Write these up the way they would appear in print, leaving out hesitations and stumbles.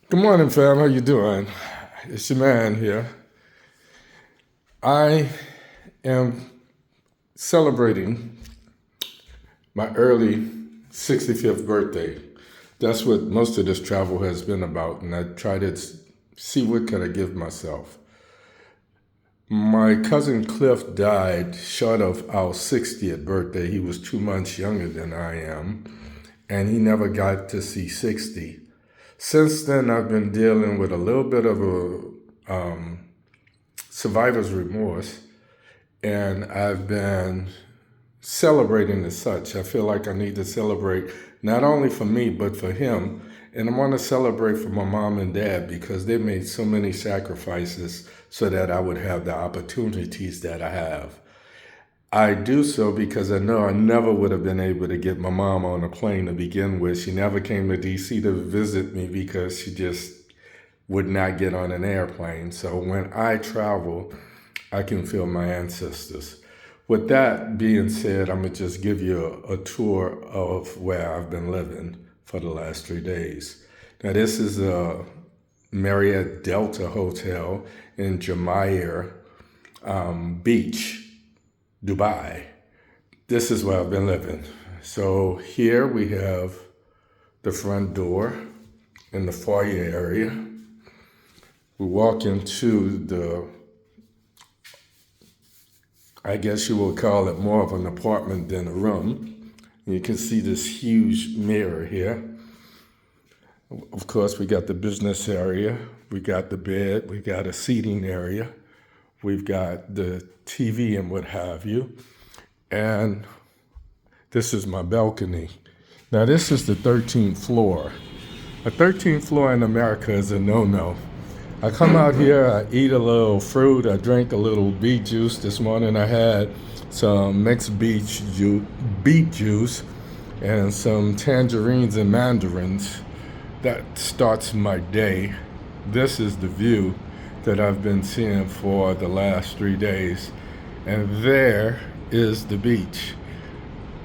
Good morning, fam. How you doing? It's your man here. I am celebrating my early 65th birthday. That's what most of this travel has been about, and I try to see what can I give myself. My cousin Cliff died short of our 60th birthday. He was 2 months younger than I am, and he never got to see 60. Since then, I've been dealing with a little bit of a survivor's remorse, and I've been celebrating as such. I feel like I need to celebrate not only for me, but for him. And I want to celebrate for my mom and dad because they made so many sacrifices so that I would have the opportunities that I have. I do so because I know I never would have been able to get my mom on a plane to begin with. She never came to DC to visit me because she just would not get on an airplane. So when I travel, I can feel my ancestors. With that being said, I'm going to just give you a tour of where I've been living for the last 3 days. Now, this is a Marriott Delta Hotel in Jumeirah Beach, Dubai. This is where I've been living. So here we have the front door in the foyer area. We walk into I guess you would call it more of an apartment than a room. You can see this huge mirror here. Of course, we got the business area. We got the bed. We got a seating area. We've got the TV and what have you. And this is my balcony. Now, this is the 13th floor. A 13th floor in America is a no-no. I come out here, I eat a little fruit, I drink a little beet juice. This morning I had some mixed beet juice and some tangerines and mandarins. That starts my day. This is the view that I've been seeing for the last 3 days. And there is the beach.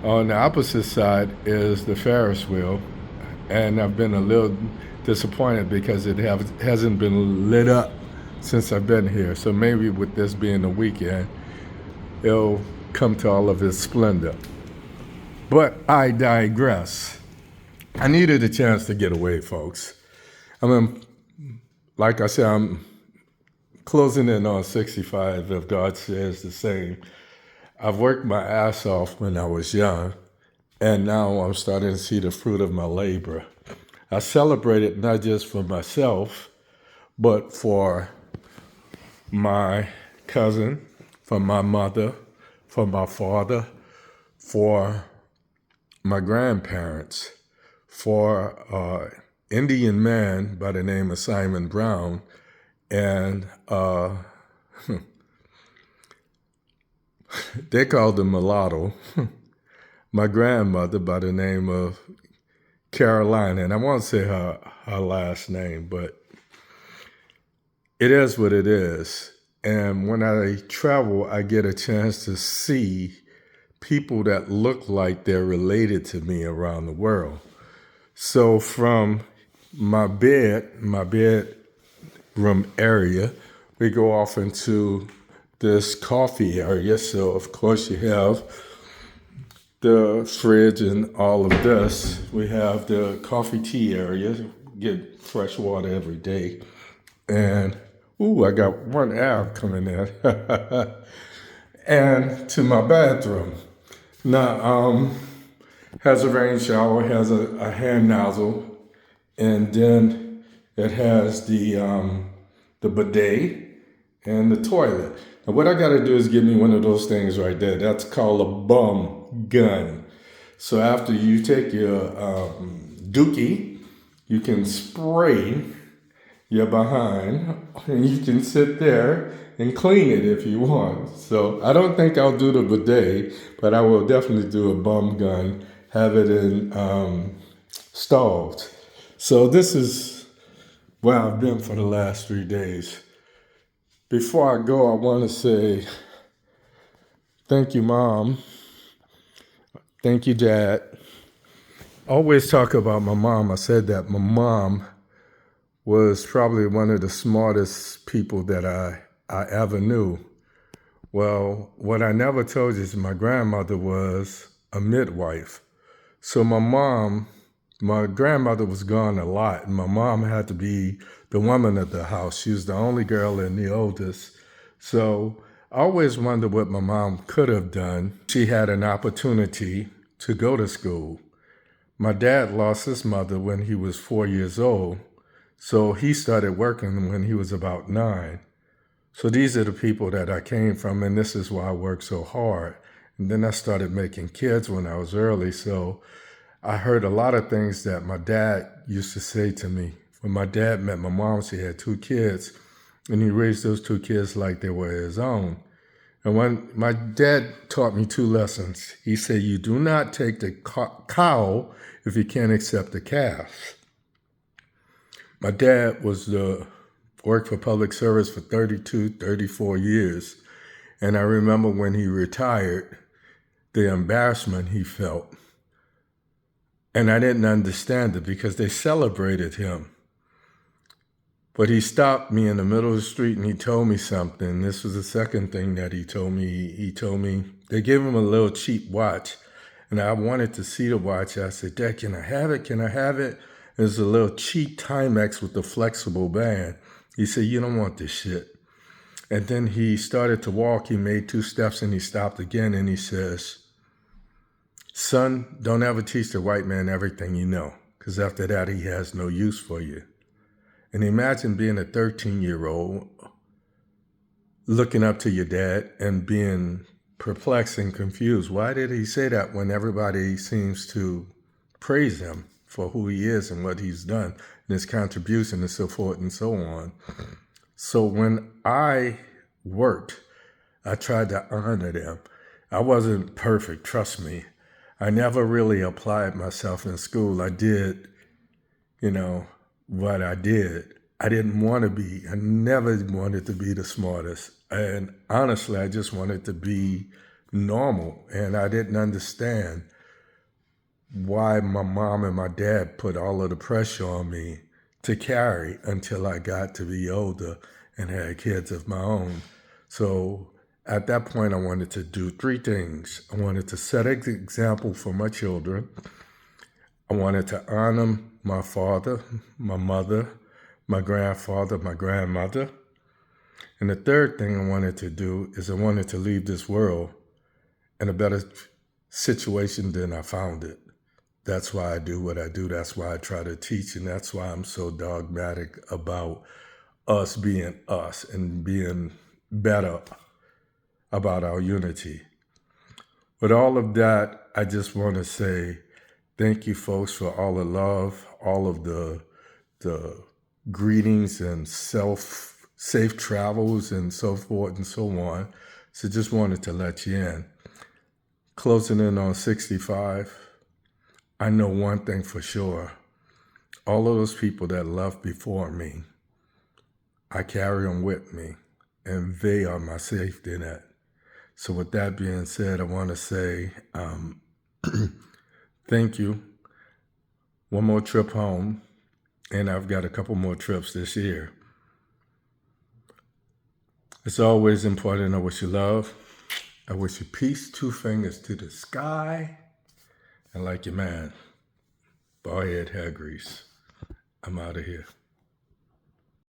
On the opposite side is the Ferris wheel. And I've been a little disappointed because it hasn't been lit up since I've been here. So maybe with this being the weekend, it'll come to all of its splendor. But I digress. I needed a chance to get away, folks. I mean, like I said, I'm closing in on 65, if God says the same. I've worked my ass off when I was young, and now I'm starting to see the fruit of my labor. I celebrate it not just for myself, but for my cousin, for my mother, for my father, for my grandparents, for an Indian man by the name of Simon Brown, and they called him mulatto, my grandmother by the name of Carolina, and I won't say her last name, but it is what it is. And when I travel, I get a chance to see people that look like they're related to me around the world. So from my bedroom area, we go off into this coffee area. So of course you have the fridge and all of this. We have the coffee tea area, get fresh water every day. And, I got one app coming in. And to my bathroom. Now, has a rain shower, has a hand nozzle, and then it has the bidet and the toilet. Now, what I got to do is give me one of those things right there. That's called a bum gun. So after you take your dookie, you can spray your behind, and you can sit there and clean it if you want. So I don't think I'll do the bidet, but I will definitely do a bum gun, have it installed. So this is where I've been for the last 3 days. Before I go, I want to say thank you, Mom. Thank you, Dad. I always talk about my mom. I said that my mom was probably one of the smartest people that I ever knew. Well, what I never told you is my grandmother was a midwife. So my grandmother was gone a lot, and my mom had to be the woman of the house. She was the only girl and the oldest. So I always wondered what my mom could have done. She had an opportunity to go to school. My dad lost his mother when he was 4 years old, so he started working when he was about 9. So these are the people that I came from, and this is why I worked so hard. And then I started making kids when I was early, so I heard a lot of things that my dad used to say to me. When my dad met my mom, she had 2 kids, and he raised those 2 kids like they were his own. And when my dad taught me 2 lessons, he said, you do not take the cow if you can't accept the calf. My dad worked for public service for 32, 34 years. And I remember when he retired, the embarrassment he felt. And I didn't understand it because they celebrated him. But he stopped me in the middle of the street and he told me something. This was the second thing that he told me. He told me they gave him a little cheap watch. And I wanted to see the watch. I said, Dad, can I have it? Can I have it? It was a little cheap Timex with the flexible band. He said, you don't want this shit. And then he started to walk. He made 2 steps and he stopped again. And he says, son, don't ever teach the white man everything you know, because after that, he has no use for you. And imagine being a 13-year-old looking up to your dad and being perplexed and confused. Why did he say that when everybody seems to praise him for who he is and what he's done and his contribution and so forth and so on? So when I worked, I tried to honor them. I wasn't perfect, trust me. I never really applied myself in school. I did, what I did. I didn't want to be. I never wanted to be the smartest. And honestly, I just wanted to be normal. And I didn't understand why my mom and my dad put all of the pressure on me to carry until I got to be older and had kids of my own. So at that point, I wanted to do 3 things. I wanted to set an example for my children. I wanted to honor my father, my mother, my grandfather, my grandmother. And the third thing I wanted to do is I wanted to leave this world in a better situation than I found it. That's why I do what I do. That's why I try to teach. And that's why I'm so dogmatic about us being us and being better about our unity. With all of that, I just want to say thank you, folks, for all the love, all of the greetings and safe travels and so forth and so on. So just wanted to let you in. Closing in on 65, I know one thing for sure. All of those people that left before me, I carry them with me, and they are my safety net. So with that being said, I want to say thank you. One more trip home, and I've got a couple more trips this year. It's always important. I wish you love. I wish you peace. 2 fingers to the sky. And like your man, bald head, hair grease. I'm out of here.